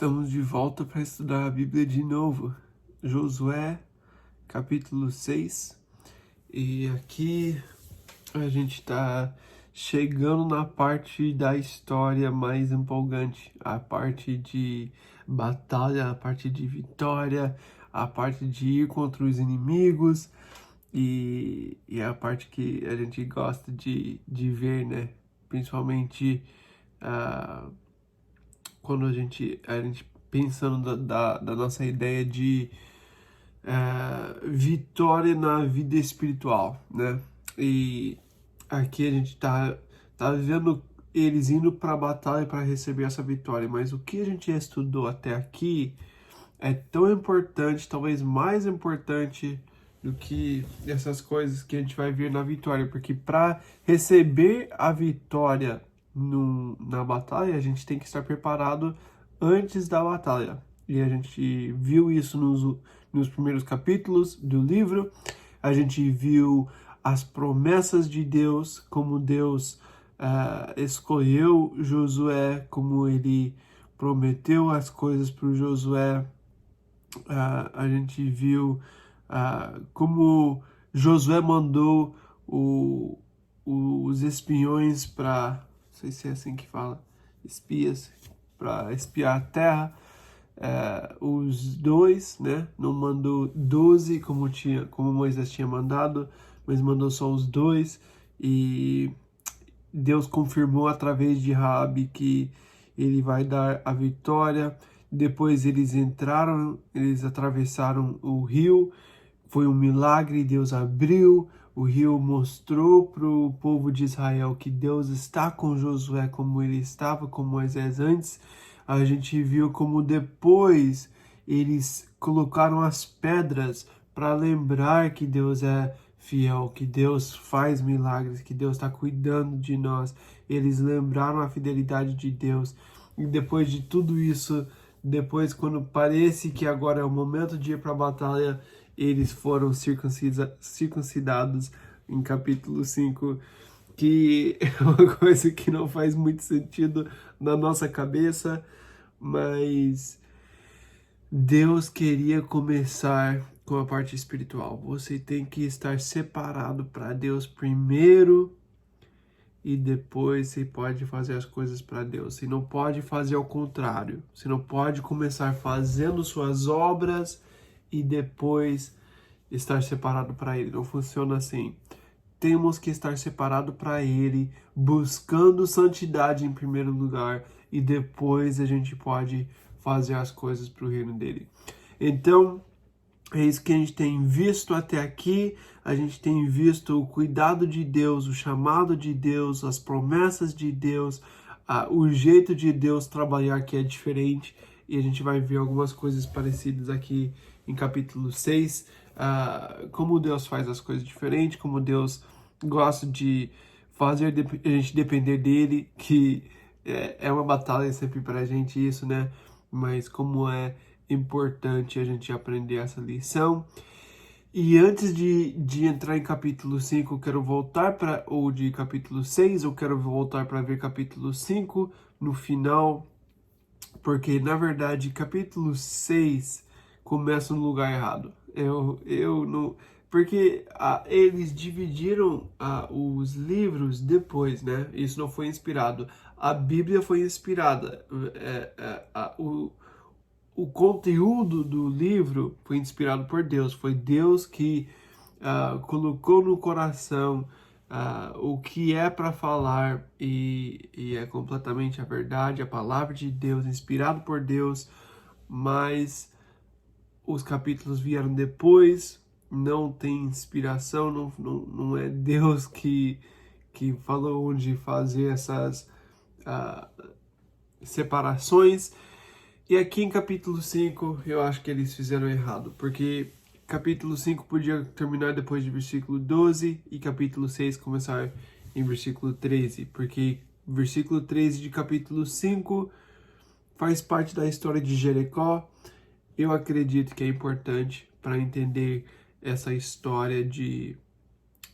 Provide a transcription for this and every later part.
Estamos de volta para estudar a Bíblia de novo. Josué, capítulo 6. E aqui a gente está chegando na parte da história mais empolgante. A parte de batalha, a parte de vitória, a parte de ir contra os inimigos. E a parte que a gente gosta de ver, né? Principalmente quando a gente pensando da nossa ideia de vitória na vida espiritual, né? E aqui a gente tá vendo eles indo para a batalha para receber essa vitória, mas o que a gente estudou até aqui é tão importante, talvez mais importante do que essas coisas que a gente vai ver na vitória, porque para receber a vitória na batalha, a gente tem que estar preparado antes da batalha. E a gente viu isso nos primeiros capítulos do livro, a gente viu as promessas de Deus, como Deus escolheu Josué, como ele prometeu as coisas para o Josué. A gente viu como Josué mandou os espiões para, não sei se é assim que fala, espias, para espiar a terra. Os dois, né? Não mandou 12 como Moisés tinha mandado, mas mandou só os dois. E Deus confirmou através de Raabe que ele vai dar a vitória. Depois eles atravessaram o rio, foi um milagre, Deus abriu o rio, mostrou para o povo de Israel que Deus está com Josué como ele estava com Moisés antes. A gente viu como depois eles colocaram as pedras para lembrar que Deus é fiel, que Deus faz milagres, que Deus está cuidando de nós. Eles lembraram a fidelidade de Deus. E depois de tudo isso, depois quando parece que agora é o momento de ir para a batalha, eles foram circuncidados em capítulo 5, que é uma coisa que não faz muito sentido na nossa cabeça, mas Deus queria começar com a parte espiritual. Você tem que estar separado para Deus primeiro e depois você pode fazer as coisas para Deus. Você não pode fazer ao contrário. Você não pode começar fazendo suas obras e depois estar separado para Ele. Não funciona assim. Temos que estar separado para Ele, buscando santidade em primeiro lugar e depois a gente pode fazer as coisas para o reino dele. Então, é isso que a gente tem visto até aqui. A gente tem visto o cuidado de Deus, o chamado de Deus, as promessas de Deus, o jeito de Deus trabalhar que é diferente. E a gente vai ver algumas coisas parecidas aqui em capítulo 6. Como Deus faz as coisas diferentes, como Deus gosta de fazer a gente depender dele, que é uma batalha sempre pra gente isso, né? Mas como é importante a gente aprender essa lição. E antes de entrar em capítulo 5, eu quero voltar para, ou de capítulo 6, eu quero voltar para ver capítulo 5 no final, porque na verdade capítulo 6 começa no lugar errado. Eu não. Porque eles dividiram os livros depois, né? Isso não foi inspirado. A Bíblia foi inspirada. O conteúdo do livro foi inspirado por Deus. Foi Deus que colocou no coração o que é para falar e é completamente a verdade, a palavra de Deus, inspirado por Deus, mas os capítulos vieram depois, não tem inspiração, não é Deus que falou onde fazer essas separações. E aqui em capítulo 5, eu acho que eles fizeram errado, porque capítulo 5 podia terminar depois de versículo 12 e capítulo 6 começar em versículo 13, porque versículo 13 de capítulo 5 faz parte da história de Jericó. Eu acredito que é importante para entender essa história de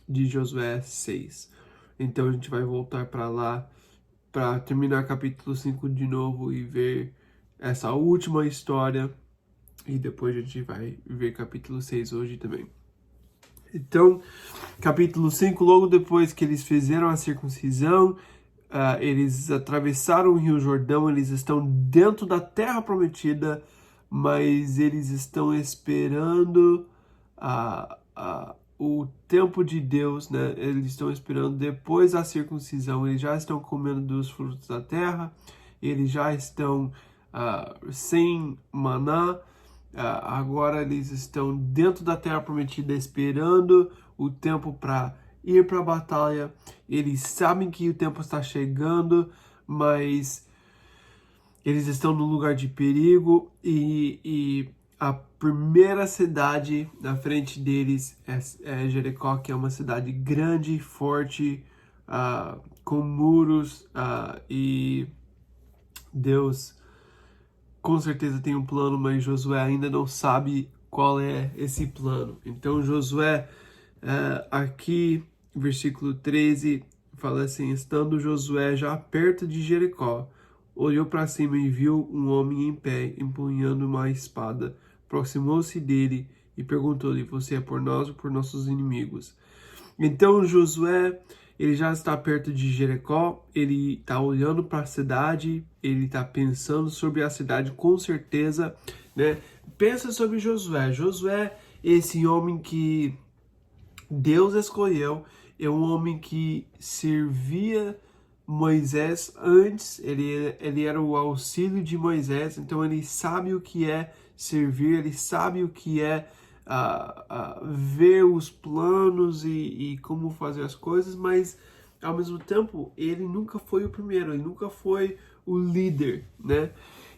Josué 6. Então a gente vai voltar para lá para terminar capítulo 5 de novo e ver essa última história, e depois a gente vai ver capítulo 6 hoje também. Então, capítulo 5, logo depois que eles fizeram a circuncisão, eles atravessaram o Rio Jordão, eles estão dentro da terra prometida, mas eles estão esperando o tempo de Deus, né? Eles estão esperando depois da circuncisão, eles já estão comendo dos frutos da terra, eles já estão sem maná, agora eles estão dentro da terra prometida esperando o tempo para ir para a batalha. Eles sabem que o tempo está chegando, mas eles estão num lugar de perigo e a primeira cidade na frente deles é Jericó, que é uma cidade grande, forte, com muros, e Deus com certeza tem um plano, mas Josué ainda não sabe qual é esse plano. Então Josué, aqui, versículo 13, fala assim: estando Josué já perto de Jericó, olhou para cima e viu um homem em pé, empunhando uma espada. Aproximou-se dele e perguntou-lhe: você é por nós ou por nossos inimigos? Então Josué, ele já está perto de Jericó, ele está olhando para a cidade, ele está pensando sobre a cidade com certeza, né? Pensa sobre Josué. Josué, esse homem que Deus escolheu, é um homem que servia Moisés antes, ele era o auxílio de Moisés, então ele sabe o que é servir, ele sabe o que é ver os planos e como fazer as coisas, mas ao mesmo tempo ele nunca foi o primeiro, ele nunca foi o líder, né?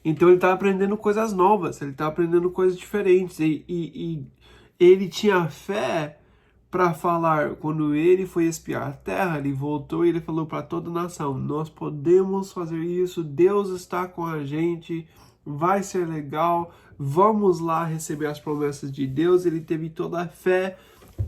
Então ele está aprendendo coisas novas, ele está aprendendo coisas diferentes e ele tinha fé para falar. Quando ele foi espiar a terra, ele voltou e ele falou para toda a nação: nós podemos fazer isso, Deus está com a gente, vai ser legal, vamos lá receber as promessas de Deus. Ele teve toda a fé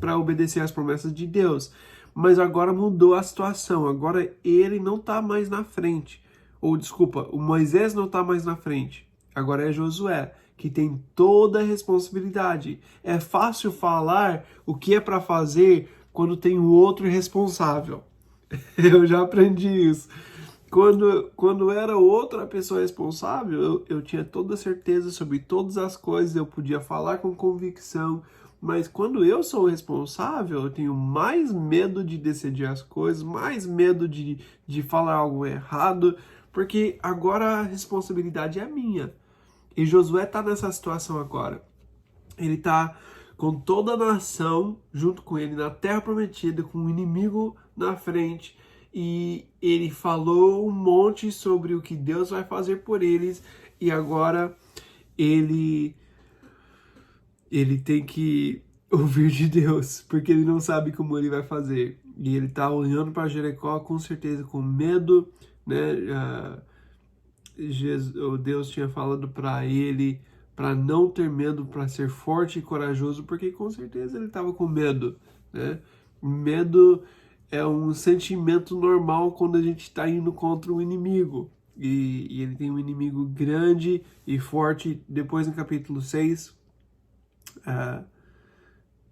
para obedecer às promessas de Deus. Mas agora mudou a situação, agora ele não está mais na frente. Ou desculpa, o Moisés não está mais na frente, agora é Josué, que tem toda a responsabilidade. É fácil falar o que é para fazer quando tem o outro responsável. Eu já aprendi isso. Quando era outra pessoa responsável, eu tinha toda a certeza sobre todas as coisas, eu podia falar com convicção, mas quando eu sou o responsável, eu tenho mais medo de decidir as coisas, mais medo de falar algo errado, porque agora a responsabilidade é minha. E Josué está nessa situação agora. Ele está com toda a nação junto com ele na terra prometida, com o inimigo na frente, e ele falou um monte sobre o que Deus vai fazer por eles, e agora ele tem que ouvir de Deus, porque ele não sabe como ele vai fazer. E ele está olhando para Jericó com certeza com medo, né? Deus tinha falado para ele para não ter medo, para ser forte e corajoso, porque com certeza ele estava com medo, né? Medo é um sentimento normal quando a gente está indo contra um inimigo. E ele tem um inimigo grande e forte. Depois, no capítulo 6,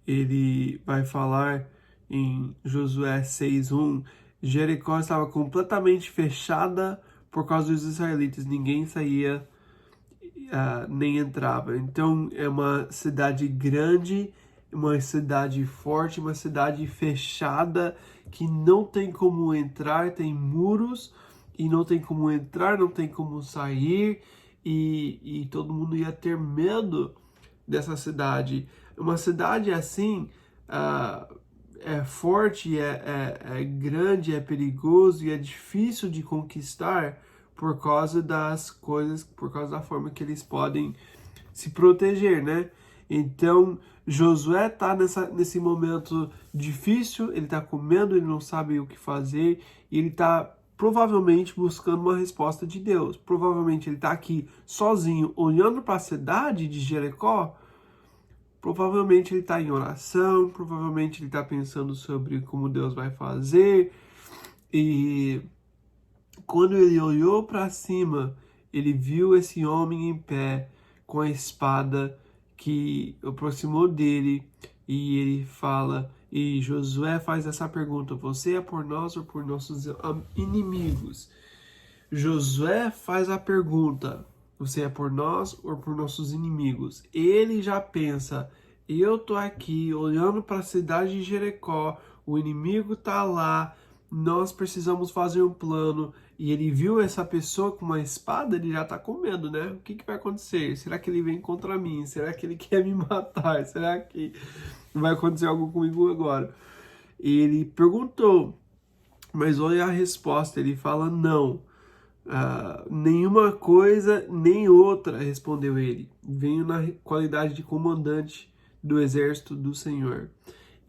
ele vai falar em Josué 6:1, Jericó estava completamente fechada por causa dos israelitas, ninguém saía nem entrava. Então é uma cidade grande, uma cidade forte, uma cidade fechada que não tem como entrar, tem muros e não tem como entrar, não tem como sair, e todo mundo ia ter medo dessa cidade. Uma cidade assim é forte, é grande, é perigoso e é difícil de conquistar por causa das coisas, por causa da forma que eles podem se proteger, né? Então, Josué está nesse momento difícil, ele está com medo, ele não sabe o que fazer, e ele está provavelmente buscando uma resposta de Deus. Provavelmente ele está aqui sozinho, olhando para a cidade de Jericó. Provavelmente ele está em oração, provavelmente ele está pensando sobre como Deus vai fazer. E quando ele olhou para cima ele viu esse homem em pé com a espada que aproximou dele e ele fala, e Josué faz essa pergunta: você é por nós ou por nossos inimigos? Josué faz a pergunta: você é por nós ou por nossos inimigos? Ele já pensa: eu tô aqui olhando para a cidade de Jericó, o inimigo tá lá, nós precisamos fazer um plano. E ele viu essa pessoa com uma espada, ele já tá com medo, né? O que vai acontecer? Será que ele vem contra mim? Será que ele quer me matar? Será que vai acontecer algo comigo agora? E ele perguntou, mas olha a resposta, ele fala: não. Nenhuma coisa nem outra, respondeu ele. Venho na qualidade de comandante do exército do Senhor.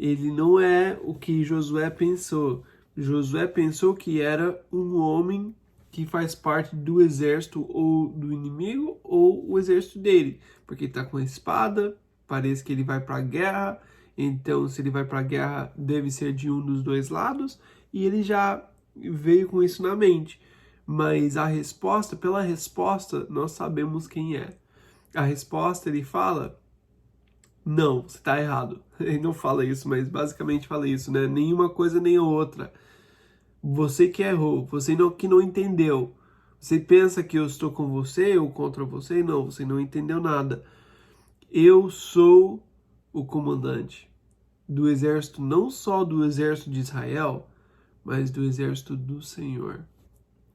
Ele não é o que Josué pensou. Josué pensou que era um homem que faz parte do exército ou do inimigo ou o exército dele, porque está com a espada, parece que ele vai para a guerra, então se ele vai para a guerra deve ser de um dos dois lados, e ele já veio com isso na mente. Mas a resposta, pela resposta, nós sabemos quem é. A resposta, ele fala: não, você está errado. Ele não fala isso, mas basicamente fala isso, né? Nenhuma coisa nem outra. Você que errou, você que não entendeu. Você pensa que eu estou com você ou contra você? Não, você não entendeu nada. Eu sou o comandante do exército, não só do exército de Israel, mas do exército do Senhor.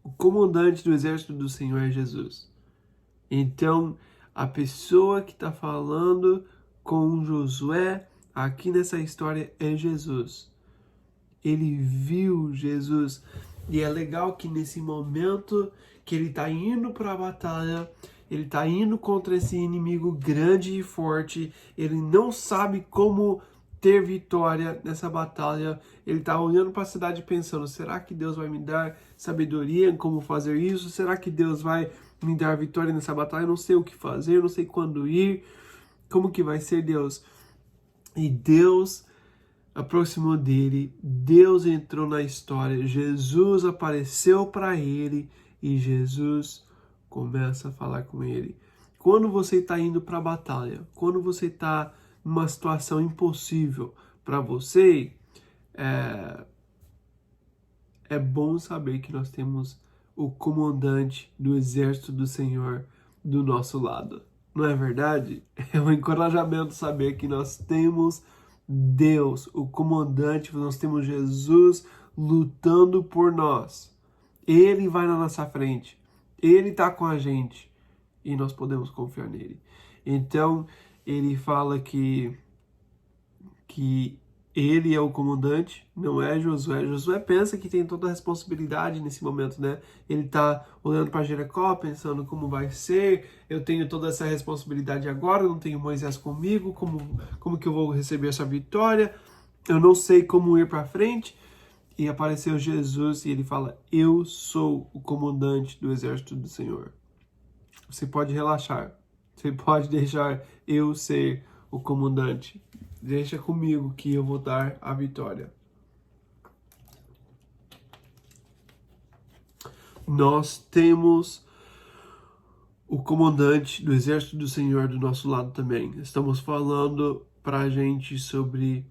O comandante do exército do Senhor é Jesus. Então, a pessoa que está falando com Josué aqui nessa história é Jesus. Ele viu Jesus. E é legal que nesse momento que ele está indo para a batalha, ele está indo contra esse inimigo grande e forte, ele não sabe como ter vitória nessa batalha. Ele está olhando para a cidade pensando: será que Deus vai me dar sabedoria em como fazer isso? Será que Deus vai me dar vitória nessa batalha? Eu não sei o que fazer, eu não sei quando ir, como que vai ser, Deus? E Deus aproximou dele, Deus entrou na história, Jesus apareceu para ele e Jesus começa a falar com ele. Quando você está indo para a batalha, quando você está numa situação impossível para você, é bom saber que nós temos o comandante do exército do Senhor do nosso lado. Não é verdade? É um encorajamento saber que nós temos Deus, o comandante, nós temos Jesus lutando por nós. Ele vai na nossa frente, ele está com a gente e nós podemos confiar nele. Então, ele fala que ele é o comandante, não é Josué. Josué pensa que tem toda a responsabilidade nesse momento, né? Ele tá olhando para Jericó, pensando como vai ser, eu tenho toda essa responsabilidade agora, não tenho Moisés comigo, como que eu vou receber essa vitória? Eu não sei como ir para frente. E apareceu Jesus e ele fala: eu sou o comandante do exército do Senhor. Você pode relaxar, você pode deixar eu ser o comandante. Deixa comigo que eu vou dar a vitória. Nós temos o comandante do exército do Senhor do nosso lado também. Estamos falando pra gente sobre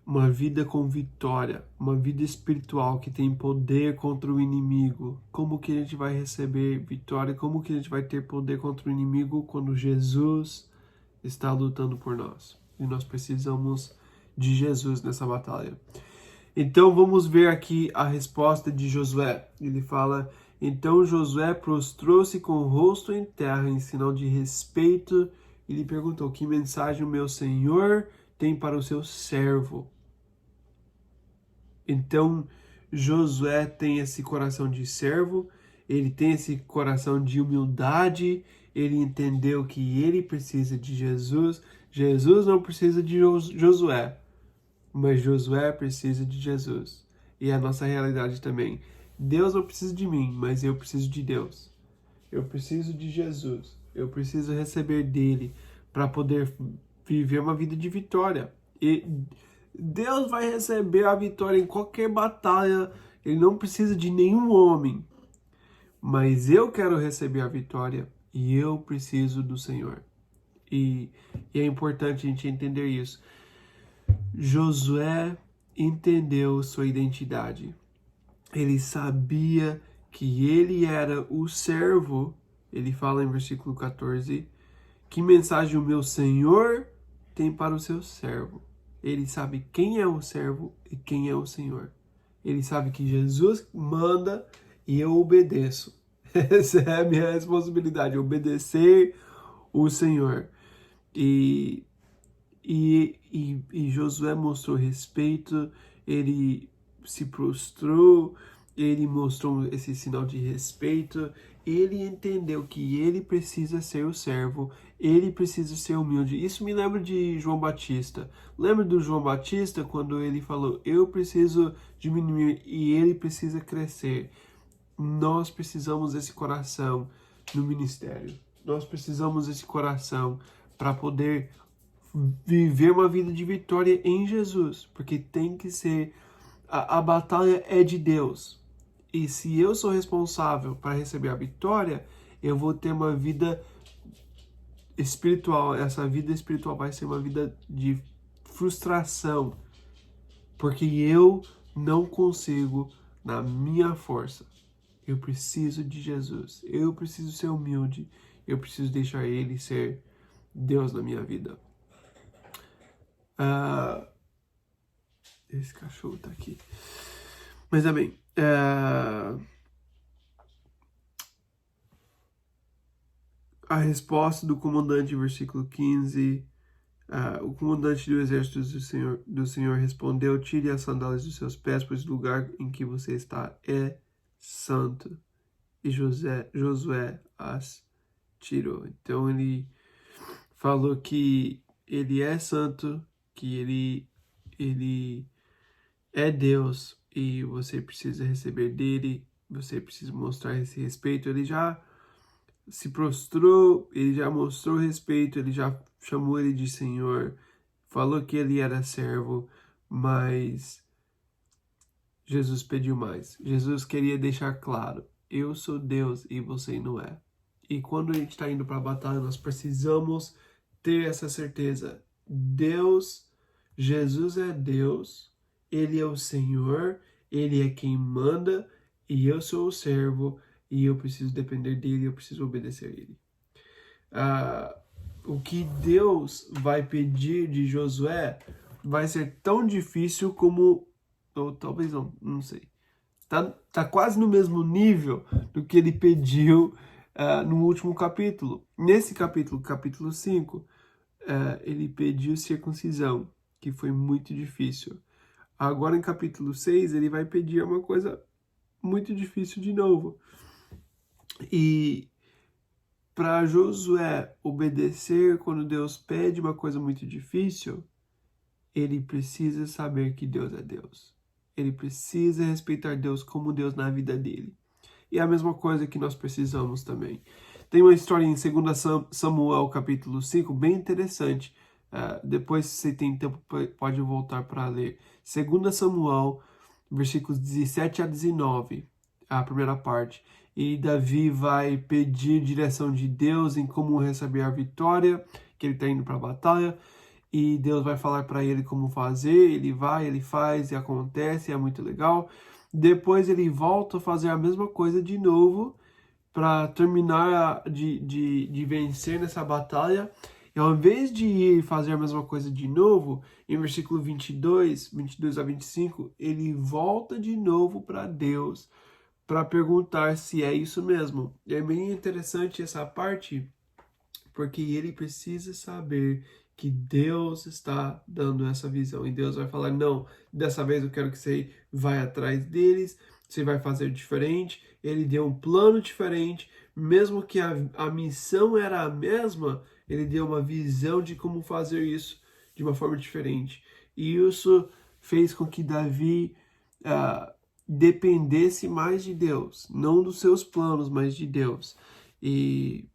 uma vida com vitória, uma vida espiritual que tem poder contra o inimigo. Como que a gente vai receber vitória? Como que a gente vai ter poder contra o inimigo quando Jesus está lutando por nós? E nós precisamos de Jesus nessa batalha. Então vamos ver aqui a resposta de Josué. Ele fala: então Josué prostrou-se com o rosto em terra em sinal de respeito e lhe perguntou: que mensagem o meu senhor tem para o seu servo? Então Josué tem esse coração de servo, ele tem esse coração de humildade, ele entendeu que ele precisa de Jesus. Jesus não precisa de Josué, mas Josué precisa de Jesus. E é a nossa realidade também. Deus não precisa de mim, mas eu preciso de Deus. Eu preciso de Jesus. Eu preciso receber dele para poder viver uma vida de vitória. E Deus vai receber a vitória em qualquer batalha. Ele não precisa de nenhum homem. mas eu quero receber a vitória e eu preciso do Senhor. E é importante a gente entender isso. Josué entendeu sua identidade. Ele sabia que ele era o servo. Ele fala em versículo 14, que mensagem o meu Senhor tem para o seu servo. Ele sabe quem é o servo e quem é o Senhor. Ele sabe que Jesus manda e eu obedeço. Essa é a minha responsabilidade, obedecer o Senhor. E Josué mostrou respeito, ele se prostrou, ele mostrou esse sinal de respeito, ele entendeu que ele precisa ser o servo, ele precisa ser humilde. Isso me lembra de João Batista. Lembra do João Batista quando ele falou, eu preciso diminuir e ele precisa crescer. Nós precisamos desse coração no ministério. Nós precisamos desse coração para poder viver uma vida de vitória em Jesus, porque tem que ser, a batalha é de Deus, e se eu sou responsável para receber a vitória, eu vou ter uma vida espiritual, essa vida espiritual vai ser uma vida de frustração, porque eu não consigo na minha força, eu preciso de Jesus, eu preciso ser humilde, eu preciso deixar Ele ser Deus na minha vida. Esse cachorro tá aqui. Mas amém. A resposta do comandante, versículo 15. O comandante do exército do Senhor respondeu: tire as sandálias dos seus pés, pois o lugar em que você está é santo. E Josué as tirou. Então ele falou que ele é santo, que ele é Deus e você precisa receber dele, você precisa mostrar esse respeito. Ele já se prostrou, ele já mostrou respeito, ele já chamou ele de Senhor, falou que ele era servo, mas Jesus pediu mais. Jesus queria deixar claro, eu sou Deus e você não é. E quando a gente está indo para a batalha, nós precisamos ter essa certeza. Jesus é Deus, Ele é o Senhor, Ele é quem manda, e eu sou o servo, e eu preciso depender dEle, eu preciso obedecer a Ele. O que Deus vai pedir de Josué vai ser tão difícil como... ou talvez não sei. Tá quase no mesmo nível do que Ele pediu no último capítulo. Nesse capítulo 5, Ele pediu circuncisão, que foi muito difícil. Agora, em capítulo 6, ele vai pedir uma coisa muito difícil de novo. E para Josué obedecer quando Deus pede uma coisa muito difícil, ele precisa saber que Deus é Deus. Ele precisa respeitar Deus como Deus na vida dele. E é a mesma coisa que nós precisamos também. Tem uma história em 2 Samuel, capítulo 5, bem interessante. Depois, se você tem tempo, pode voltar para ler. 2 Samuel, versículos 17 a 19, a primeira parte. E Davi vai pedir direção de Deus em como receber a vitória, que ele está indo para a batalha. E Deus vai falar para ele como fazer, ele vai, ele faz e acontece, é muito legal. Depois ele volta a fazer a mesma coisa de novo para terminar de vencer nessa batalha. E ao invés de ir fazer a mesma coisa de novo, em versículo 22 a 25, ele volta de novo para Deus para perguntar se é isso mesmo. E é bem interessante essa parte, porque ele precisa saber que Deus está dando essa visão. E Deus vai falar, não, dessa vez eu quero que você vá atrás deles, você vai fazer diferente. Ele deu um plano diferente, mesmo que a missão era a mesma, ele deu uma visão de como fazer isso de uma forma diferente. E isso fez com que Davi dependesse mais de Deus, não dos seus planos, mas de Deus. E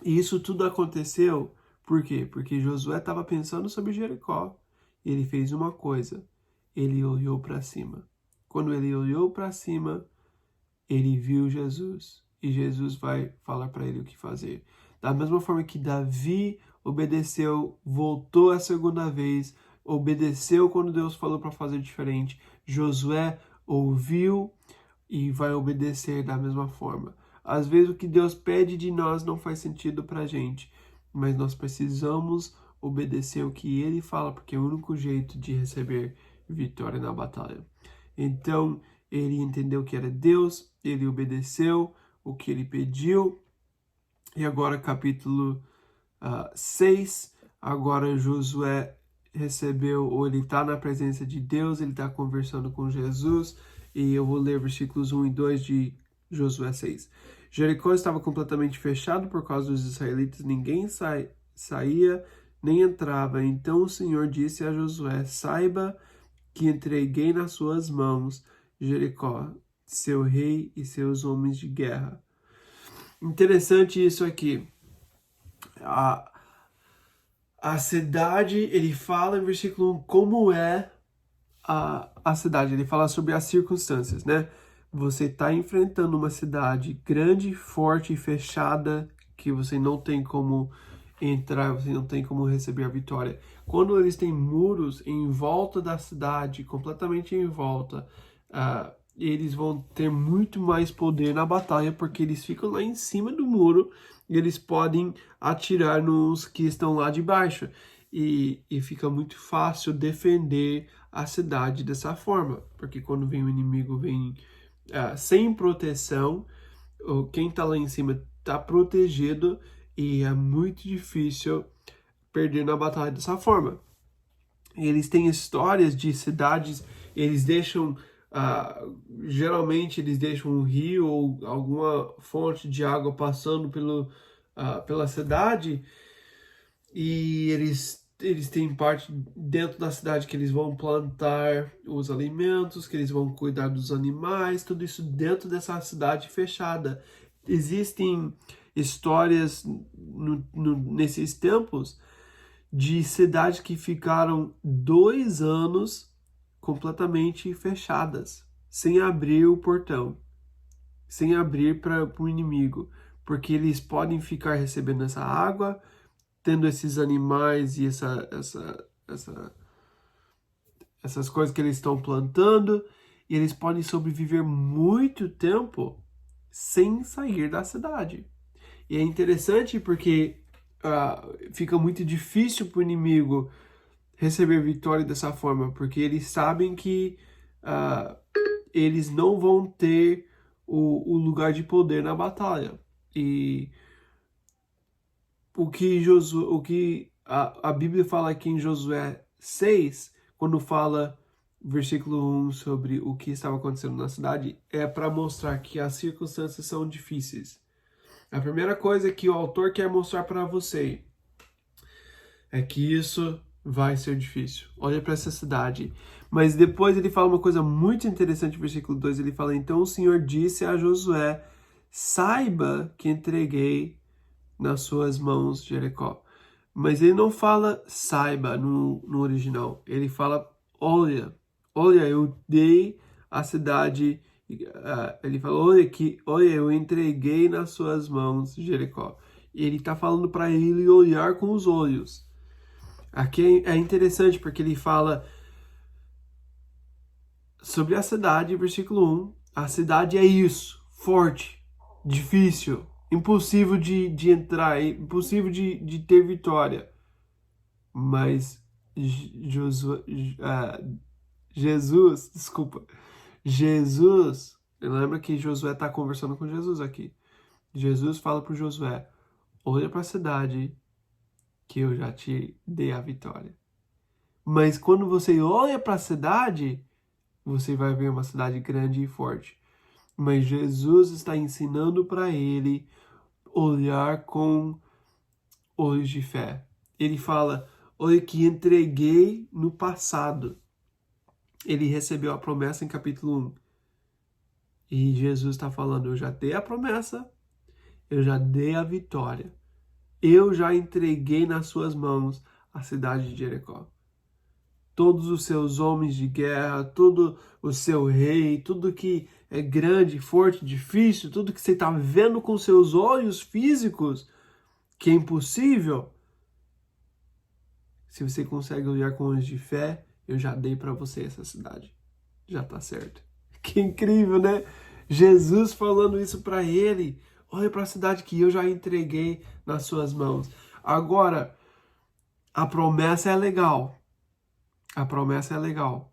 isso tudo aconteceu, por quê? Porque Josué estava pensando sobre Jericó. Ele fez uma coisa, ele olhou para cima. Quando ele olhou para cima, ele viu Jesus e Jesus vai falar para ele o que fazer. Da mesma forma que Davi obedeceu, voltou a segunda vez, obedeceu quando Deus falou para fazer diferente, Josué ouviu e vai obedecer da mesma forma. Às vezes o que Deus pede de nós não faz sentido para a gente, mas nós precisamos obedecer o que Ele fala, porque é o único jeito de receber vitória na batalha. Então, ele entendeu que era Deus, ele obedeceu o que ele pediu, e agora capítulo 6, agora Josué recebeu, ou ele está na presença de Deus, ele está conversando com Jesus, e eu vou ler versículos 1 e 2 de Josué 6. Jericó estava completamente fechado por causa dos israelitas, ninguém saía nem entrava. Então o Senhor disse a Josué: saiba que entreguei nas suas mãos Jericó, seu rei e seus homens de guerra. Interessante isso aqui. A cidade, ele fala em versículo 1 como é a cidade. Ele fala sobre as circunstâncias, né? Você está enfrentando uma cidade grande, forte e fechada, que você não tem como entrar, você não tem como receber a vitória. Quando eles têm muros em volta da cidade, completamente em volta, eles vão ter muito mais poder na batalha, porque eles ficam lá em cima do muro e eles podem atirar nos que estão lá de baixo. E fica muito fácil defender a cidade dessa forma, porque quando vem o inimigo, vem sem proteção, quem está lá em cima está protegido e é muito difícil perder na batalha dessa forma. Eles têm histórias de cidades, eles deixam, geralmente eles deixam um rio ou alguma fonte de água passando pela cidade, e eles têm parte dentro da cidade que eles vão plantar os alimentos, que eles vão cuidar dos animais, tudo isso dentro dessa cidade fechada. Existem histórias nesses tempos de cidades que ficaram 2 anos completamente fechadas, sem abrir o portão, sem abrir para o inimigo, porque eles podem ficar recebendo essa água, tendo esses animais e essas coisas que eles estão plantando, e eles podem sobreviver muito tempo sem sair da cidade. E é interessante porque fica muito difícil para o inimigo receber vitória dessa forma, porque eles sabem que eles não vão ter o lugar de poder na batalha. E o que a Bíblia fala aqui em Josué 6, quando fala versículo 1 sobre o que estava acontecendo na cidade, é para mostrar que as circunstâncias são difíceis. A primeira coisa que o autor quer mostrar para você é que isso vai ser difícil. Olha para essa cidade. Mas depois ele fala uma coisa muito interessante no versículo 2. Ele fala: então o Senhor disse a Josué: saiba que entreguei nas suas mãos Jericó. Mas ele não fala saiba no original. Ele fala: olha, eu dei a cidade. Ele falou: olha, eu entreguei nas suas mãos Jericó. E ele está falando para ele olhar com os olhos. Aqui é interessante porque ele fala sobre a cidade, versículo 1. A cidade é isso, forte, difícil, impossível de entrar, impossível de ter vitória. Mas Jesus, lembra que Josué está conversando com Jesus aqui. Jesus fala para Josué: olha para a cidade que eu já te dei a vitória. Mas quando você olha para a cidade, você vai ver uma cidade grande e forte. Mas Jesus está ensinando para ele olhar com olhos de fé. Ele fala: olha que entreguei no passado. Ele recebeu a promessa em capítulo 1. E Jesus está falando: eu já dei a promessa, eu já dei a vitória. Eu já entreguei nas suas mãos a cidade de Jericó. todos os seus homens de guerra, todo o seu rei, tudo que é grande, forte, difícil, tudo que você está vendo com seus olhos físicos, que é impossível. Se você consegue olhar com olhos de fé, eu já dei para você essa cidade. Já tá certo. Que incrível, né? Jesus falando isso para ele. Olha para a cidade que eu já entreguei nas suas mãos. Agora, a promessa é legal. A promessa é legal.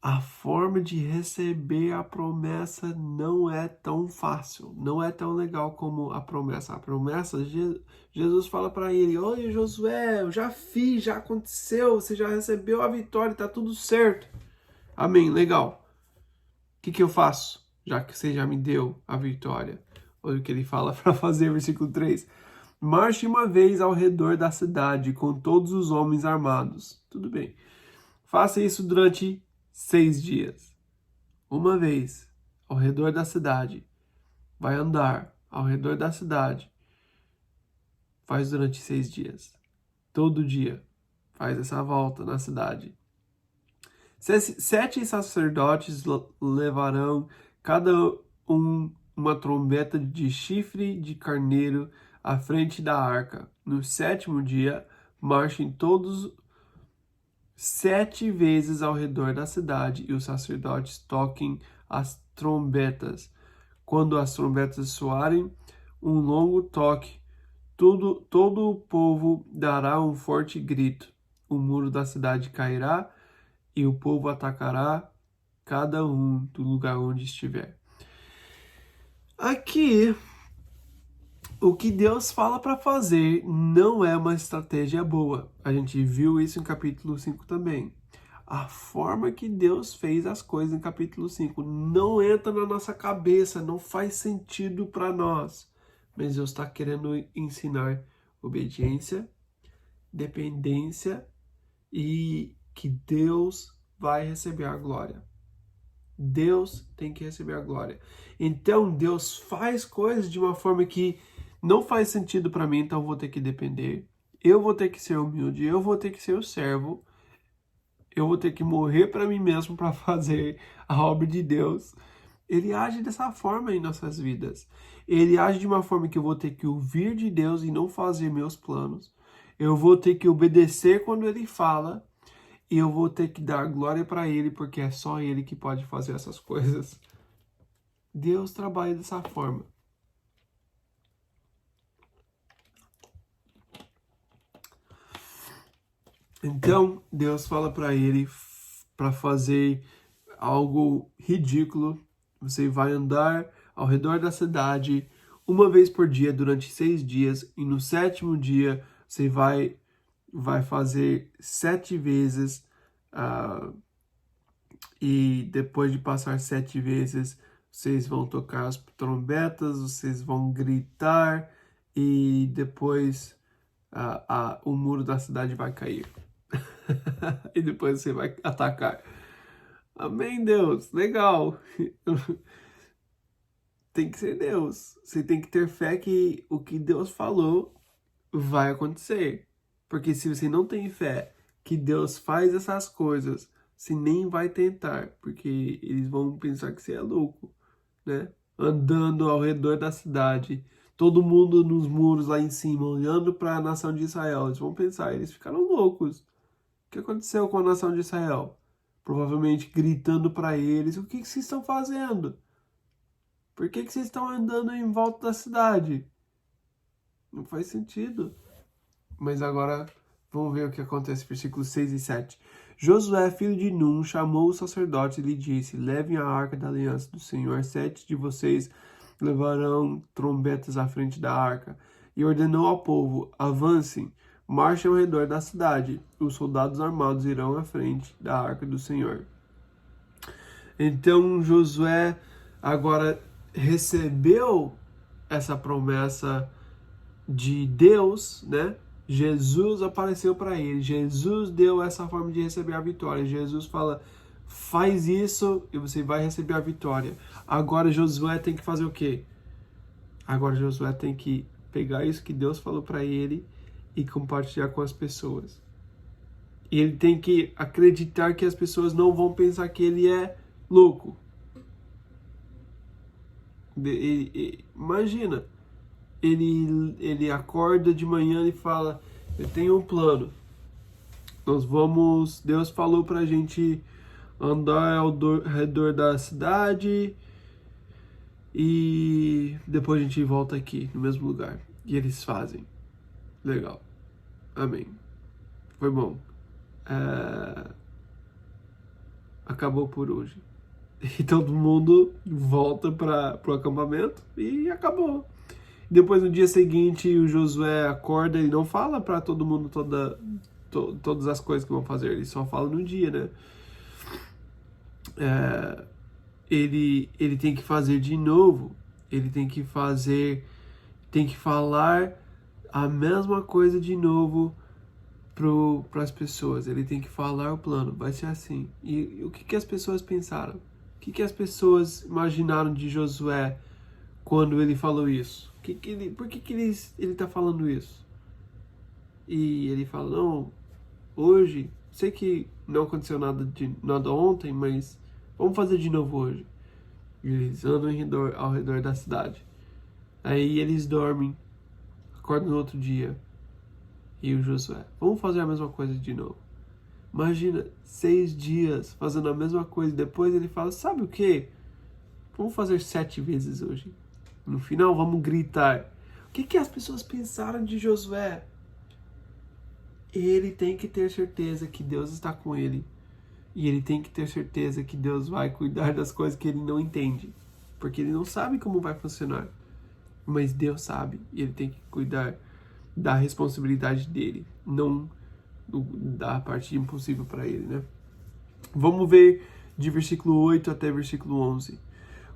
A forma de receber a promessa não é tão fácil, não é tão legal como a promessa. A promessa, Jesus fala para ele: olha, Josué, eu já fiz, já aconteceu, você já recebeu a vitória, tá tudo certo. Amém, legal. O que eu faço, já que você já me deu a vitória? Olha o que ele fala para fazer, versículo 3. Marche uma vez ao redor da cidade com todos os homens armados. Tudo bem. Faça isso durante 6 dias. Uma vez ao redor da cidade. Vai andar ao redor da cidade. Faz durante 6 dias. Todo dia. Faz essa volta na cidade. 7 sacerdotes levarão cada um uma trombeta de chifre de carneiro à frente da arca. No 7º dia, marchem todos 7 vezes ao redor da cidade e os sacerdotes toquem as trombetas. Quando as trombetas soarem um longo toque, todo o povo dará um forte grito. O muro da cidade cairá e o povo atacará cada um do lugar onde estiver. Aqui, o que Deus fala para fazer não é uma estratégia boa. A gente viu isso em capítulo 5 também. A forma que Deus fez as coisas em capítulo 5 não entra na nossa cabeça, não faz sentido para nós. Mas Deus está querendo ensinar obediência, dependência e que Deus vai receber a glória. Deus tem que receber a glória. Então Deus faz coisas de uma forma que não faz sentido para mim, então eu vou ter que depender. Eu vou ter que ser humilde, eu vou ter que ser o servo. Eu vou ter que morrer para mim mesmo para fazer a obra de Deus. Ele age dessa forma em nossas vidas. Ele age de uma forma que eu vou ter que ouvir de Deus e não fazer meus planos. Eu vou ter que obedecer quando Ele fala. E eu vou ter que dar glória para Ele, porque é só Ele que pode fazer essas coisas. Deus trabalha dessa forma. Então, Deus fala para ele para fazer algo ridículo. Você vai andar ao redor da cidade uma vez por dia durante 6 dias. E no 7º dia, você vai fazer 7 vezes. E depois de passar 7 vezes, vocês vão tocar as trombetas, vocês vão gritar. E depois o muro da cidade vai cair. E depois você vai atacar. Amém, Deus. Legal. Tem que ser Deus. Você tem que ter fé que o que Deus falou vai acontecer. Porque se você não tem fé que Deus faz essas coisas, você nem vai tentar. Porque eles vão pensar que você é louco, né? Andando ao redor da cidade, todo mundo nos muros lá em cima, olhando para a nação de Israel. Eles vão pensar, eles ficaram loucos. O que aconteceu com a nação de Israel? Provavelmente gritando para eles: o que vocês estão fazendo? Por que vocês estão andando em volta da cidade? Não faz sentido. Mas agora vamos ver o que acontece, versículos 6 e 7. Josué, filho de Num, chamou os sacerdotes e lhe disse: levem a arca da aliança do Senhor. 7 de vocês levarão trombetas à frente da arca. E ordenou ao povo: avancem. Marchem ao redor da cidade. Os soldados armados irão à frente da arca do Senhor. Então Josué agora recebeu essa promessa de Deus, né? Jesus apareceu para ele. Jesus deu essa forma de receber a vitória. Jesus fala: faz isso e você vai receber a vitória. Agora Josué tem que fazer o quê? Agora Josué tem que pegar isso que Deus falou para ele e compartilhar com as pessoas. E ele tem que acreditar que as pessoas não vão pensar que ele é louco. Imagina, ele acorda de manhã e fala, eu tenho um plano. Deus falou pra gente andar ao redor da cidade e depois a gente volta aqui, no mesmo lugar. E eles fazem. Legal. Amém. Foi bom. Acabou por hoje. E todo mundo volta para o acampamento e acabou. Depois, no dia seguinte, o Josué acorda e não fala para todo mundo todas as coisas que vão fazer. Ele só fala no dia, né? Ele tem que fazer de novo. Ele tem que falar a mesma coisa de novo para as pessoas. Ele tem que falar o plano. Vai ser assim. E o que as pessoas pensaram? O que as pessoas imaginaram de Josué quando ele falou isso? Por que ele está falando isso? E ele fala, não, hoje, sei que não aconteceu nada ontem, mas vamos fazer de novo hoje. E eles andam ao redor da cidade. Aí eles dormem, acordam no outro dia. E o Josué, vamos fazer a mesma coisa de novo. Imagina, 6 dias fazendo a mesma coisa. Depois ele fala, sabe o quê? Vamos fazer 7 vezes hoje. No final, vamos gritar. O que as pessoas pensaram de Josué? Ele tem que ter certeza que Deus está com ele. E ele tem que ter certeza que Deus vai cuidar das coisas que ele não entende. Porque ele não sabe como vai funcionar. Mas Deus sabe. E ele tem que cuidar da responsabilidade dele. Não da parte impossível para ele, né? Vamos ver de versículo 8 até versículo 11.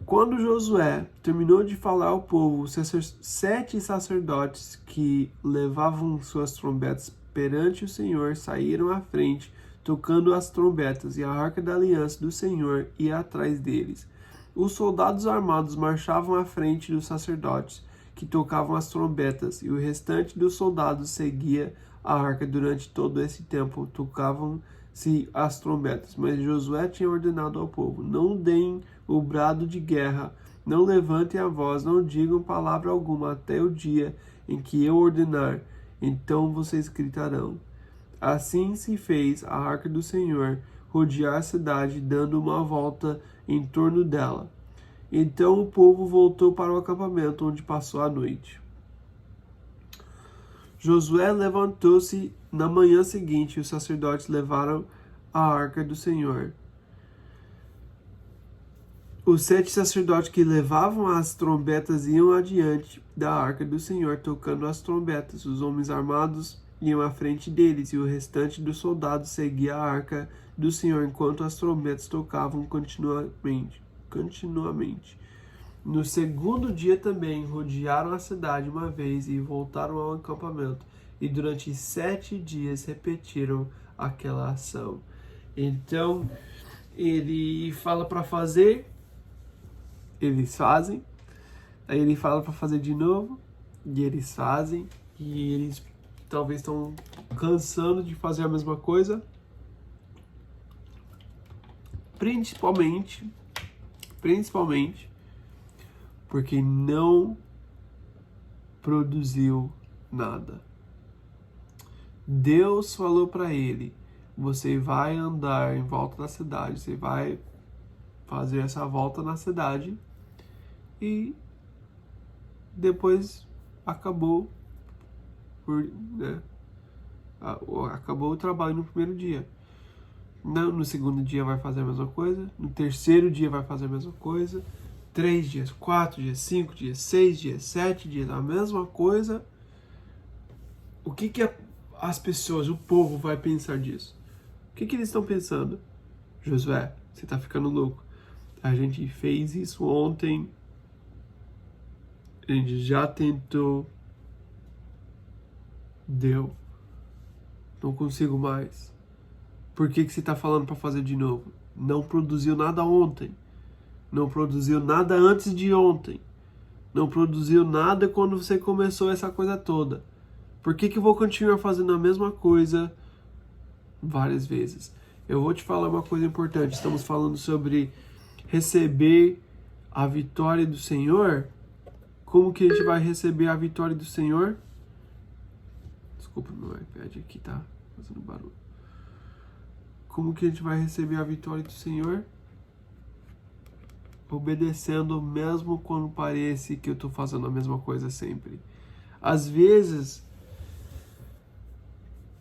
Quando Josué terminou de falar ao povo, os 7 sacerdotes que levavam suas trombetas perante o Senhor saíram à frente, tocando as trombetas, e a arca da aliança do Senhor ia atrás deles. Os soldados armados marchavam à frente dos sacerdotes, que tocavam as trombetas, e o restante dos soldados seguia a arca. Durante todo esse tempo tocavam-se as trombetas, mas Josué tinha ordenado ao povo, não deem o brado de guerra, não levantem a voz, não digam palavra alguma até o dia em que eu ordenar, então vocês gritarão. Assim se fez a arca do Senhor rodear a cidade, dando uma volta em torno dela. Então o povo voltou para o acampamento, onde passou a noite. Josué levantou-se na manhã seguinte, e os sacerdotes levaram a arca do Senhor. Os 7 sacerdotes que levavam as trombetas iam adiante da arca do Senhor, tocando as trombetas. Os homens armados iam à frente deles, e o restante dos soldados seguia a arca do Senhor, enquanto as trombetas tocavam continuamente. No segundo dia também rodearam a cidade uma vez e voltaram ao acampamento. E durante 7 dias repetiram aquela ação. Então, ele fala para fazer, eles fazem. Aí ele fala para fazer de novo, e eles fazem. E eles talvez estão cansando de fazer a mesma coisa. Principalmente porque não produziu nada. Deus falou para ele, você vai andar em volta da cidade, você vai fazer essa volta na cidade e depois acabou acabou o trabalho no primeiro dia. No segundo dia vai fazer a mesma coisa, no terceiro dia vai fazer a mesma coisa, 3 dias, 4 dias, 5 dias, 6 dias, 7 dias, a mesma coisa. O que as pessoas, o povo vai pensar disso? O que eles estão pensando? Josué, você está ficando louco. A gente fez isso ontem, a gente já tentou, deu, não consigo mais. Por que você está falando para fazer de novo? Não produziu nada ontem. Não produziu nada antes de ontem. Não produziu nada quando você começou essa coisa toda. Por que eu vou continuar fazendo a mesma coisa várias vezes. Eu vou te falar uma coisa importante. Estamos falando sobre receber a vitória do Senhor. Como que a gente vai receber a vitória do Senhor? Desculpa, meu iPad aqui tá fazendo barulho. Como que a gente vai receber a vitória do Senhor? Obedecendo mesmo quando parece que eu estou fazendo a mesma coisa sempre. Às vezes,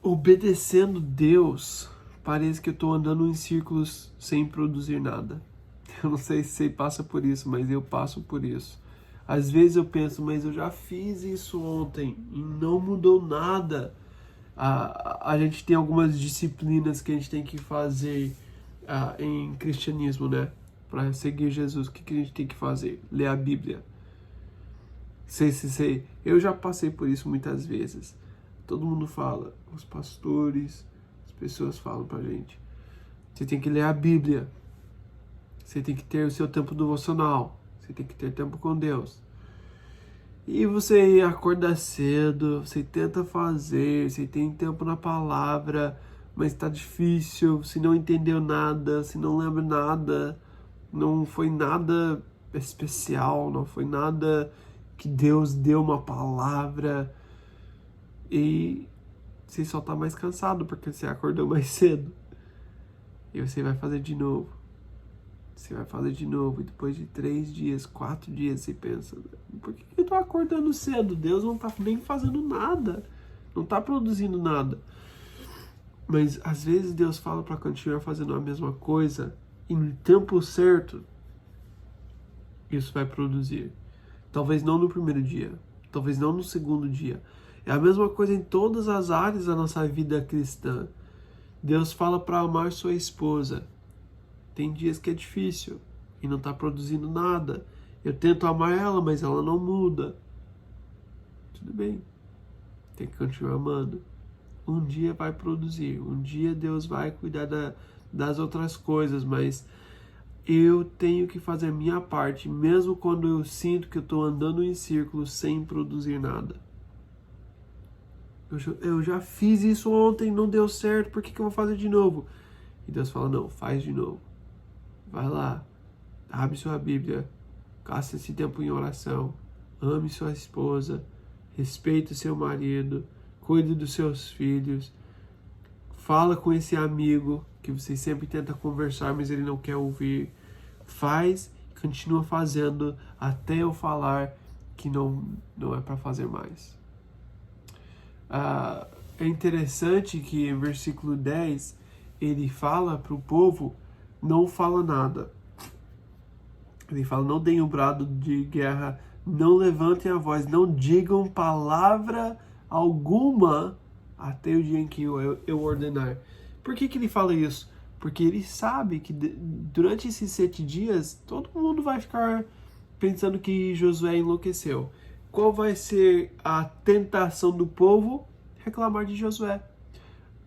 obedecendo Deus, parece que eu estou andando em círculos sem produzir nada. Eu não sei se você passa por isso, mas eu passo por isso. Às vezes eu penso, mas eu já fiz isso ontem e não mudou nada. A gente tem algumas disciplinas que a gente tem que fazer em cristianismo, né? Para seguir Jesus, o que a gente tem que fazer? Ler a Bíblia. Sei. Eu já passei por isso muitas vezes. Todo mundo fala, os pastores, as pessoas falam pra gente. Você tem que ler a Bíblia. Você tem que ter o seu tempo devocional. Você tem que ter tempo com Deus. E você acorda cedo, você tenta fazer, você tem tempo na palavra, mas tá difícil, você não entendeu nada, você não lembra nada, não foi nada especial, não foi nada que Deus deu uma palavra e você só tá mais cansado porque você acordou mais cedo. E você vai fazer de novo. Você vai fazer de novo, e depois de 3 dias, 4 dias, você pensa, por que eu tô acordando cedo? Deus não tá nem fazendo nada, não tá produzindo nada. Mas às vezes Deus fala para continuar fazendo a mesma coisa, e no tempo certo, isso vai produzir. Talvez não no primeiro dia, talvez não no segundo dia. É a mesma coisa em todas as áreas da nossa vida cristã. Deus fala para amar sua esposa. Tem dias que é difícil e não está produzindo nada. Eu tento amar ela, mas ela não muda. Tudo bem. Tem que continuar amando. Um dia vai produzir. Um dia Deus vai cuidar das outras coisas, mas eu tenho que fazer a minha parte, mesmo quando eu sinto que eu estou andando em círculos sem produzir nada. Eu já fiz isso ontem, não deu certo, por que eu vou fazer de novo? E Deus fala, não, faz de novo. Vai lá, abre sua Bíblia, gasta esse tempo em oração, ame sua esposa, respeite seu marido, cuide dos seus filhos, fala com esse amigo que você sempre tenta conversar, mas ele não quer ouvir. Faz, continua fazendo até eu falar que não é para fazer mais. É interessante que em versículo 10 ele fala para o povo, não fala nada. Ele fala, não deem o brado de guerra, não levantem a voz, não digam palavra alguma até o dia em que eu ordenar. Por que ele fala isso? Porque ele sabe que durante esses 7 dias, todo mundo vai ficar pensando que Josué enlouqueceu. Qual vai ser a tentação do povo? Reclamar de Josué.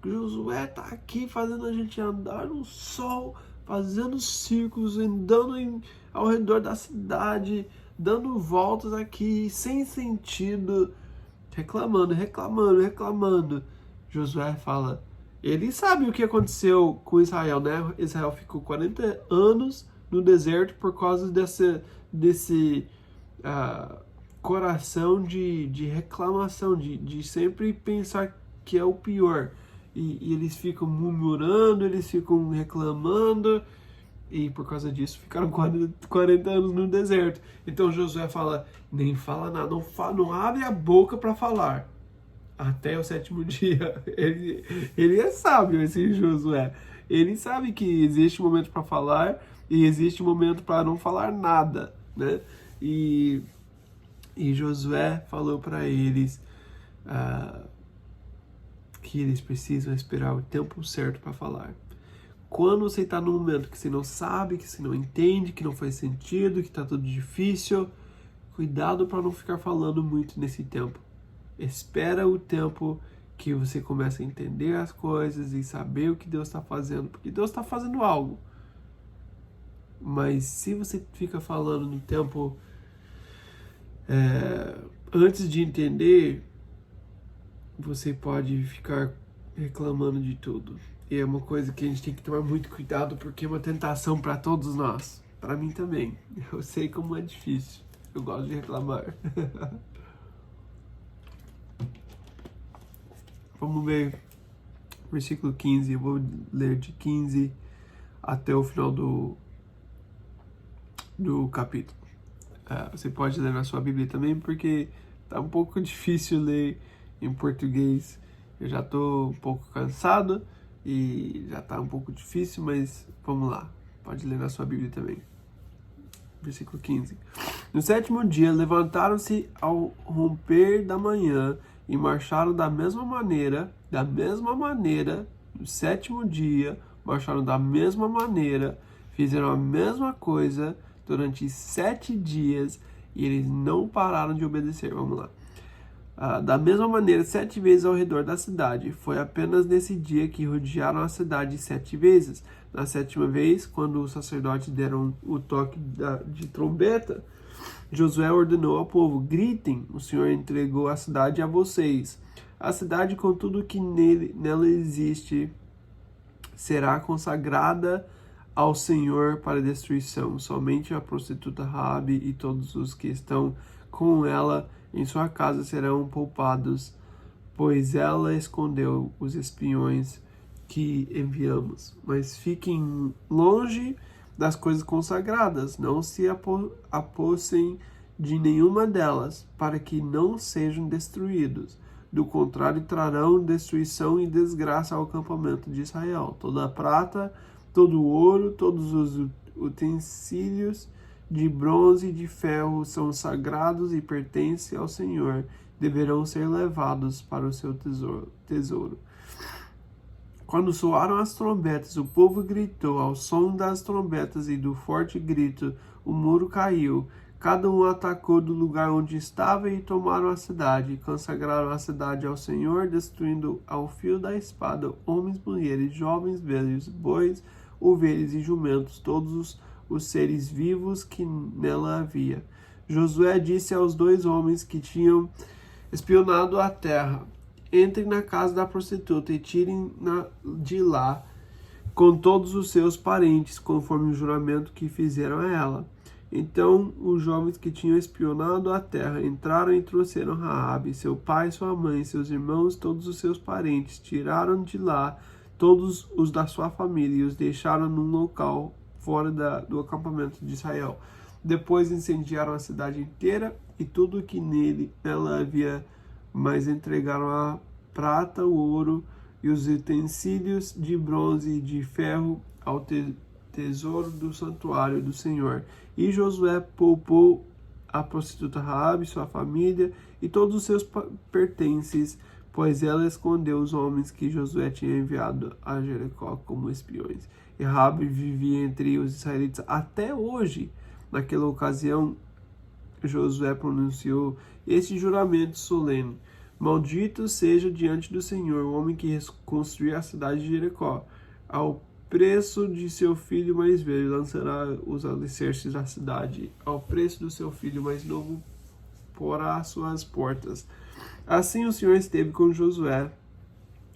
Josué tá aqui fazendo a gente andar no sol, fazendo círculos, andando ao redor da cidade, dando voltas aqui, sem sentido, reclamando. Josué fala, ele sabe o que aconteceu com Israel, né? Israel ficou 40 anos no deserto por causa desse coração de reclamação, de sempre pensar que é o pior. E eles ficam murmurando, eles ficam reclamando, e por causa disso ficaram 40 anos no deserto. Então Josué fala, nem fala nada, não abre a boca para falar, até o 7º dia. Ele é sábio, esse Josué. Ele sabe que existe um momento para falar, e existe um momento para não falar nada, né? E Josué falou para eles que eles precisam esperar o tempo certo para falar. Quando você está num momento que você não sabe, que você não entende, que não faz sentido, que está tudo difícil, cuidado para não ficar falando muito nesse tempo. Espera o tempo que você começa a entender as coisas e saber o que Deus está fazendo, porque Deus está fazendo algo. Mas se você fica falando no tempo antes de entender, você pode ficar reclamando de tudo. E é uma coisa que a gente tem que tomar muito cuidado, porque é uma tentação para todos nós. Para mim também. Eu sei como é difícil. Eu gosto de reclamar. Vamos ver versículo 15. Eu vou ler de 15 até o final do capítulo. Você pode ler na sua Bíblia também, porque tá um pouco difícil ler em português. Eu já tô um pouco cansado e já tá um pouco difícil, mas vamos lá. Pode ler na sua Bíblia também. Versículo 15. No sétimo dia, levantaram-se ao romper da manhã e marcharam da mesma maneira, no sétimo dia, marcharam da mesma maneira, fizeram a mesma coisa durante 7 dias e eles não pararam de obedecer. Vamos lá. Da mesma maneira, 7 vezes ao redor da cidade. Foi apenas nesse dia que rodearam a cidade 7 vezes. Na 7ª vez, quando os sacerdotes deram o toque de trombeta, Josué ordenou ao povo: gritem, o Senhor entregou a cidade a vocês. A cidade, com tudo que nela existe, será consagrada ao Senhor para destruição. Somente a prostituta Raabe e todos os que estão com ela em sua casa serão poupados, pois ela escondeu os espiões que enviamos. Mas fiquem longe das coisas consagradas, não se apossem de nenhuma delas, para que não sejam destruídos. Do contrário, trarão destruição e desgraça ao acampamento de Israel. Toda a prata, todo o ouro, todos os utensílios de bronze e de ferro são sagrados e pertencem ao Senhor. Deverão ser levados para o seu tesouro. Quando soaram as trombetas, o povo gritou. Ao som das trombetas e do forte grito, o muro caiu. Cada um atacou do lugar onde estava e tomaram a cidade. Consagraram a cidade ao Senhor, destruindo ao fio da espada homens, mulheres, jovens, velhos, bois, ovelhas e jumentos, todos os seres vivos que nela havia. Josué disse aos 2 homens que tinham espionado a terra: entrem na casa da prostituta e tirem de lá com todos os seus parentes, conforme o juramento que fizeram a ela. Então os jovens que tinham espionado a terra entraram e trouxeram Raabe, seu pai, sua mãe, seus irmãos, todos os seus parentes. Tiraram de lá todos os da sua família e os deixaram num local fora do acampamento de Israel. Depois incendiaram a cidade inteira e tudo que nela havia, mas entregaram a prata, o ouro e os utensílios de bronze e de ferro ao tesouro do santuário do Senhor. E Josué poupou a prostituta Raabe, sua família e todos os seus pertences, pois ela escondeu os homens que Josué tinha enviado a Jericó como espiões. E Raabe vivia entre os israelitas até hoje. Naquela ocasião, Josué pronunciou este juramento solene: maldito seja diante do Senhor o homem que reconstruir a cidade de Jericó. Ao preço de seu filho mais velho lançará os alicerces da cidade. Ao preço do seu filho mais novo porá suas portas. Assim o Senhor esteve com Josué,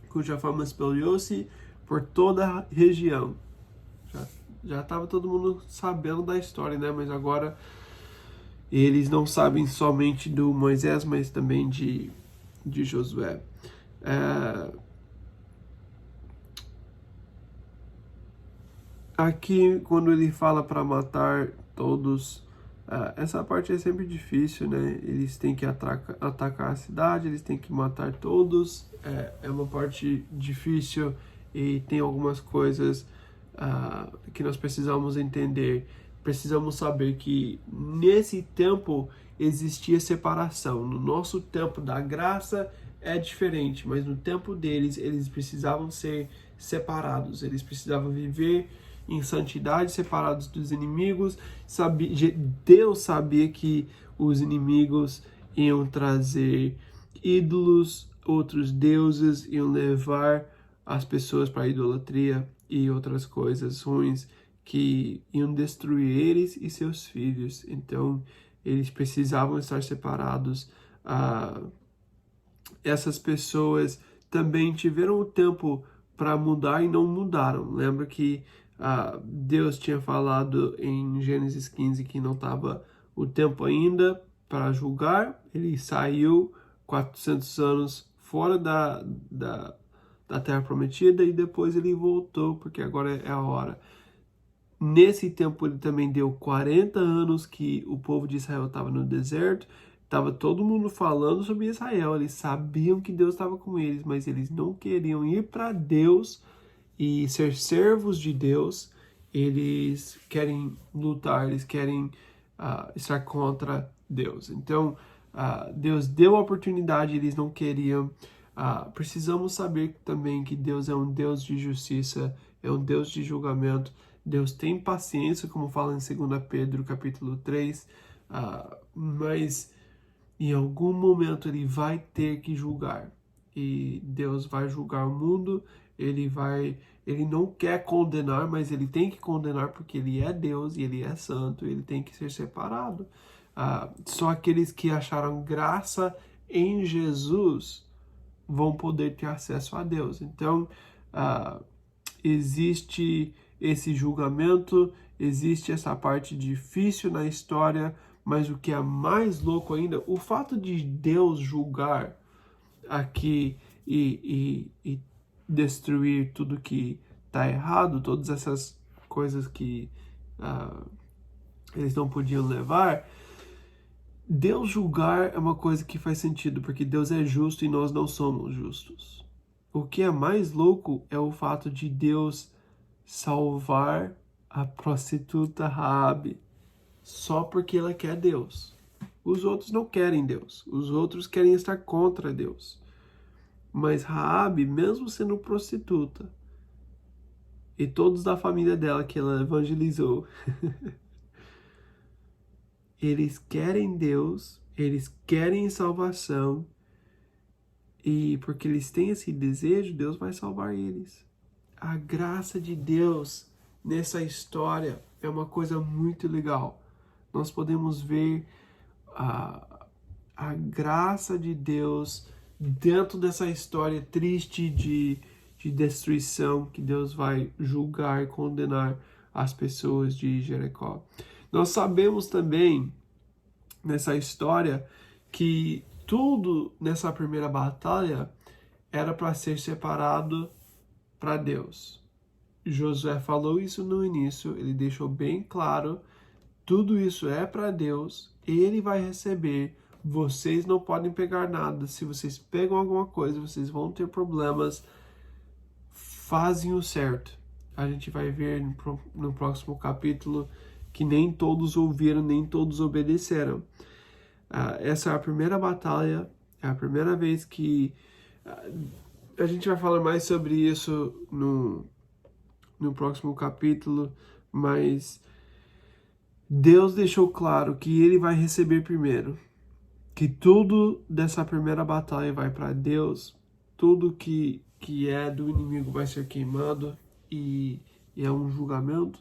cuja fama espalhou-se por toda a região. Já estava todo mundo sabendo da história, né? Mas agora eles não sabem somente do Moisés, mas também de Josué. Aqui, quando ele fala para matar todos, essa parte é sempre difícil, né? Eles têm que atacar a cidade, eles têm que matar todos. É uma parte difícil e tem algumas coisas que nós precisamos entender. Precisamos saber que nesse tempo existia separação. No nosso tempo da graça é diferente, mas no tempo deles, eles precisavam ser separados. Eles precisavam viver em santidade, separados dos inimigos. Deus sabia que os inimigos iam trazer ídolos, outros deuses, iam levar as pessoas para a idolatria e outras coisas ruins que iam destruir eles e seus filhos. Então, eles precisavam estar separados. Essas pessoas também tiveram o tempo para mudar e não mudaram. Lembra que Deus tinha falado em Gênesis 15 que não estava o tempo ainda para julgar. Ele saiu 400 anos fora da Terra Prometida e depois ele voltou, porque agora é a hora. Nesse tempo ele também deu 40 anos que o povo de Israel estava no deserto. Estava todo mundo falando sobre Israel. Eles sabiam que Deus estava com eles, mas eles não queriam ir para Deus e ser servos de Deus. Eles querem lutar, eles querem estar contra Deus. Então, Deus deu a oportunidade, eles não queriam. Precisamos saber também que Deus é um Deus de justiça, é um Deus de julgamento. Deus tem paciência, como fala em 2 Pedro capítulo 3, mas em algum momento ele vai ter que julgar. E Deus vai julgar o mundo, ele não quer condenar, mas ele tem que condenar porque ele é Deus e ele é santo, ele tem que ser separado. Só aqueles que acharam graça em Jesus vão poder ter acesso a Deus. Então, existe esse julgamento, existe essa parte difícil na história, mas o que é mais louco ainda, o fato de Deus julgar aqui e destruir tudo que está errado, todas essas coisas que eles não podiam levar. Deus julgar é uma coisa que faz sentido, porque Deus é justo e nós não somos justos. O que é mais louco é o fato de Deus salvar a prostituta Raabe só porque ela quer Deus. Os outros não querem Deus. Os outros querem estar contra Deus. Mas Raabe, mesmo sendo prostituta, e todos da família dela que ela evangelizou, eles querem Deus, eles querem salvação, e porque eles têm esse desejo, Deus vai salvar eles. A graça de Deus nessa história é uma coisa muito legal. Nós podemos ver a graça de Deus dentro dessa história triste de destruição que Deus vai julgar e condenar as pessoas de Jericó. Nós sabemos também nessa história que tudo nessa primeira batalha era para ser separado para Deus. Josué falou isso no início, ele deixou bem claro, tudo isso é para Deus, ele vai receber, vocês não podem pegar nada, se vocês pegam alguma coisa, vocês vão ter problemas, fazem o certo. A gente vai ver no próximo capítulo que nem todos ouviram, nem todos obedeceram. Essa é a primeira batalha, é a primeira vez que a gente vai falar mais sobre isso no próximo capítulo, mas Deus deixou claro que ele vai receber primeiro, que tudo dessa primeira batalha vai para Deus, tudo que é do inimigo vai ser queimado e é um julgamento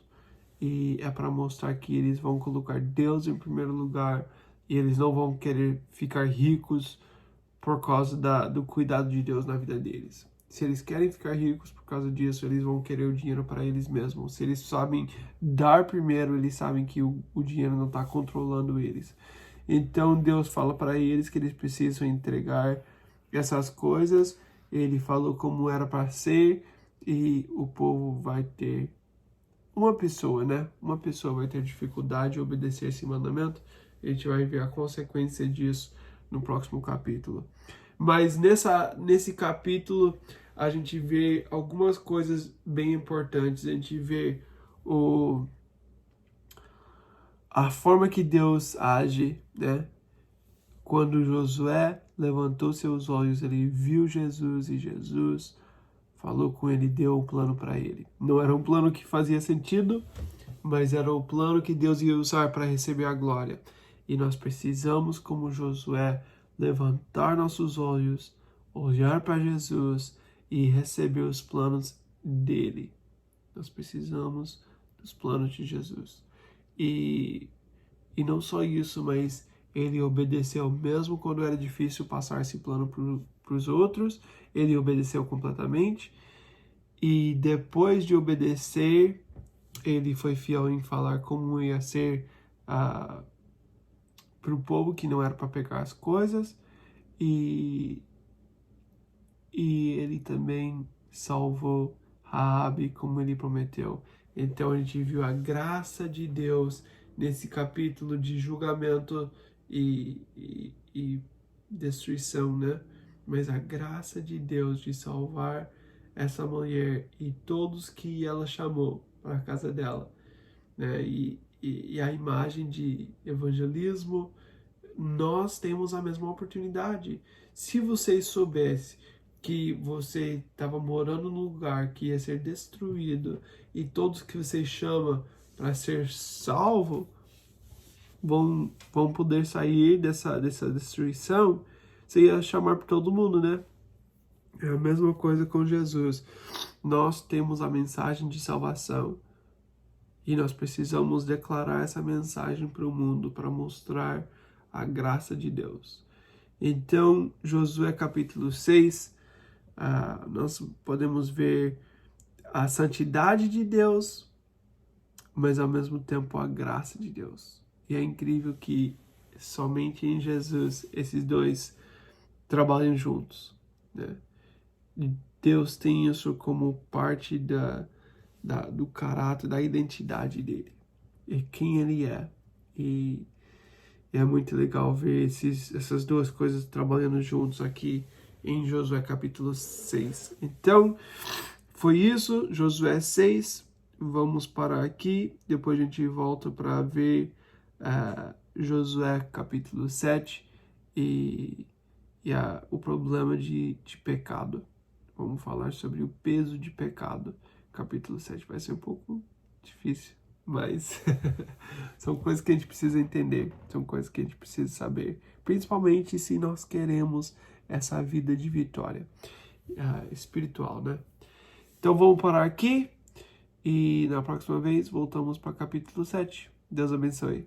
e é para mostrar que eles vão colocar Deus em primeiro lugar e eles não vão querer ficar ricos por causa do cuidado de Deus na vida deles. Se eles querem ficar ricos por causa disso, eles vão querer o dinheiro para eles mesmos. Se eles sabem dar primeiro, eles sabem que o dinheiro não está controlando eles. Então Deus fala para eles que eles precisam entregar essas coisas. Ele falou como era para ser e o povo vai ter uma pessoa, né? Uma pessoa vai ter dificuldade de obedecer esse mandamento. A gente vai ver a consequência disso no próximo capítulo. Mas nesse capítulo a gente vê algumas coisas bem importantes. A gente vê a forma que Deus age, né? Quando Josué levantou seus olhos, ele viu Jesus e Jesus falou com ele, deu um plano para ele. Não era um plano que fazia sentido, mas era o plano que Deus ia usar para receber a glória. E nós precisamos, como Josué, levantar nossos olhos, olhar para Jesus e receber os planos dele. Nós precisamos dos planos de Jesus. E não só isso, mas ele obedeceu mesmo quando era difícil passar esse plano para os outros. Ele obedeceu completamente. E depois de obedecer, ele foi fiel em falar como ia ser para o povo que não era para pegar as coisas. E ele também salvou Raabe como ele prometeu. Então a gente viu a graça de Deus nesse capítulo de julgamento e destruição, né? Mas a graça de Deus de salvar essa mulher e todos que ela chamou para a casa dela, né? E a imagem de evangelismo, nós temos a mesma oportunidade. Se vocês soubessem que você estava morando num lugar que ia ser destruído e todos que você chama para ser salvo vão poder sair dessa destruição, você ia chamar para todo mundo, né? É a mesma coisa com Jesus. Nós temos a mensagem de salvação e nós precisamos declarar essa mensagem para o mundo, para mostrar a graça de Deus. Então, Josué capítulo 6, nós podemos ver a santidade de Deus, mas ao mesmo tempo a graça de Deus. E é incrível que somente em Jesus esses dois trabalham juntos, né? Deus tem isso como parte do caráter, da identidade dele, e quem ele é. E é muito legal ver essas duas coisas trabalhando juntos aqui em Josué capítulo 6. Então, foi isso, Josué 6. Vamos parar aqui, depois a gente volta para ver Josué capítulo 7 e o problema de pecado. Vamos falar sobre o peso de pecado. Capítulo 7 vai ser um pouco difícil, mas são coisas que a gente precisa entender, são coisas que a gente precisa saber, principalmente se nós queremos essa vida de vitória espiritual, né? Então vamos parar aqui e na próxima vez voltamos para capítulo 7. Deus abençoe.